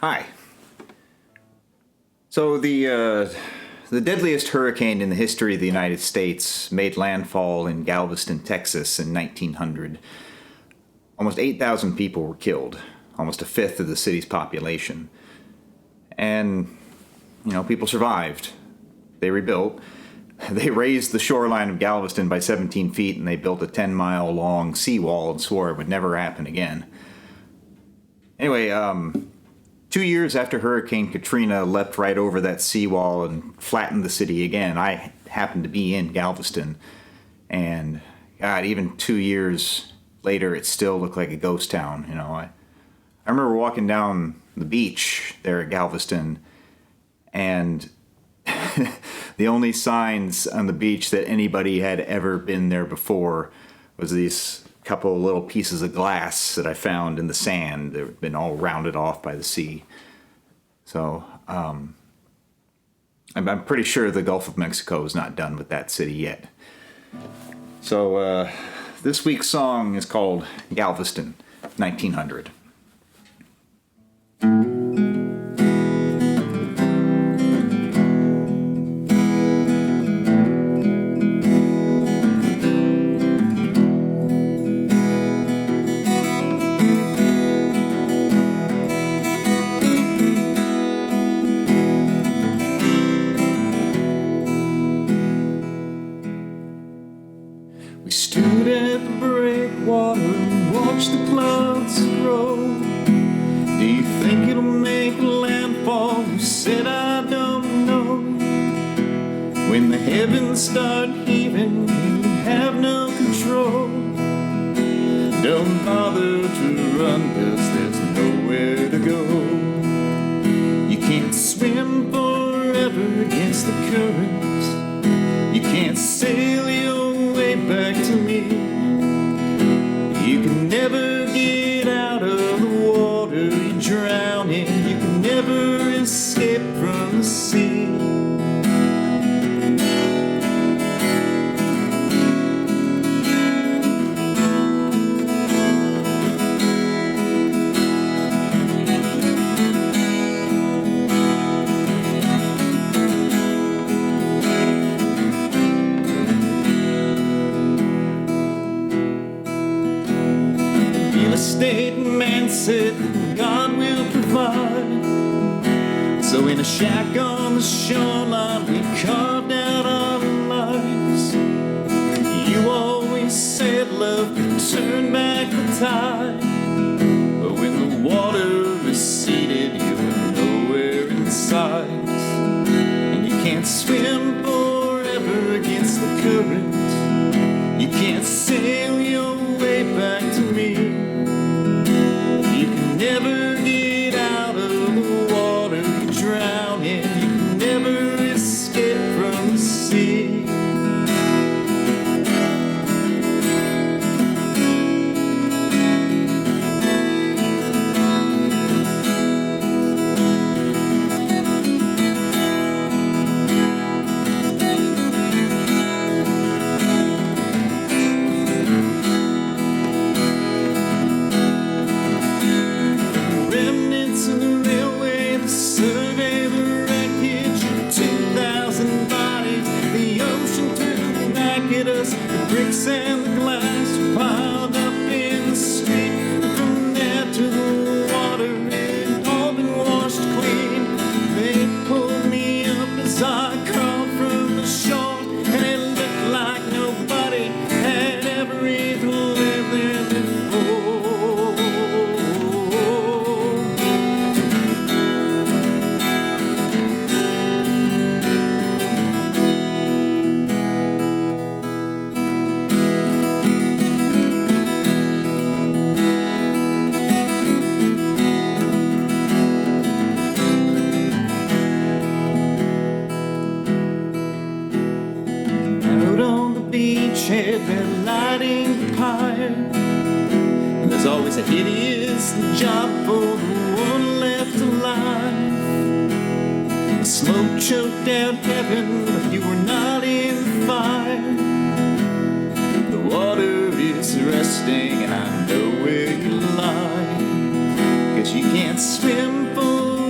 Hi. So the deadliest hurricane in the history of the United States made landfall in Galveston, Texas in 1900. Almost 8,000 people were killed, almost a fifth of the city's population. And, people survived. They rebuilt. They raised the shoreline of Galveston by 17 feet and they built a 10-mile long seawall and swore it would never happen again. Anyway, 2 years after Hurricane Katrina leapt right over that seawall and flattened the city again, I happened to be in Galveston. And, God, even 2 years later, it still looked like a ghost town. I remember walking down the beach there at Galveston, and the only signs on the beach that anybody had ever been there before was these couple of little pieces of glass that I found in the sand that had been all rounded off by the sea. So I'm pretty sure the Gulf of Mexico is not done with that city yet. So this week's song is called Galveston, 1900. We stood at the breakwater and watched the clouds grow. Do you think it'll make landfall? You said I don't know. When the heavens start heaving, you have no control. Don't bother to run, 'cause there's nowhere to go. You can't swim forever against the currents. You can't sail your way back to me. You can never get out of the water you drown in. You can never escape from the sea. State man said God will provide. So in a shack on the shoreline we carved out our lives. You always said love could turn back the tide, but when the water receded you were nowhere in sight. And you can't swim forever against the current. You can't sail your way back to me. Never get out of the water you drown in. You can never escape from the sea. The bricks and the glass were piled up in the street. From there to the water, it had all been washed clean. They pulled me up as I crawled from the shore, and it looked like nobody had ever even lived there before. They're lighting the pyre, and there's always a hideous job for the one left alive. The smoke choked out heaven, but you were not in the fire. The water is resting, and I know where you lie, 'cause you can't swim for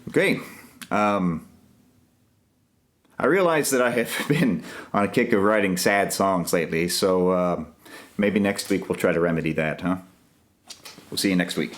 Okay. I realize that I have been on a kick of writing sad songs lately, so maybe next week we'll try to remedy that, huh? We'll see you next week.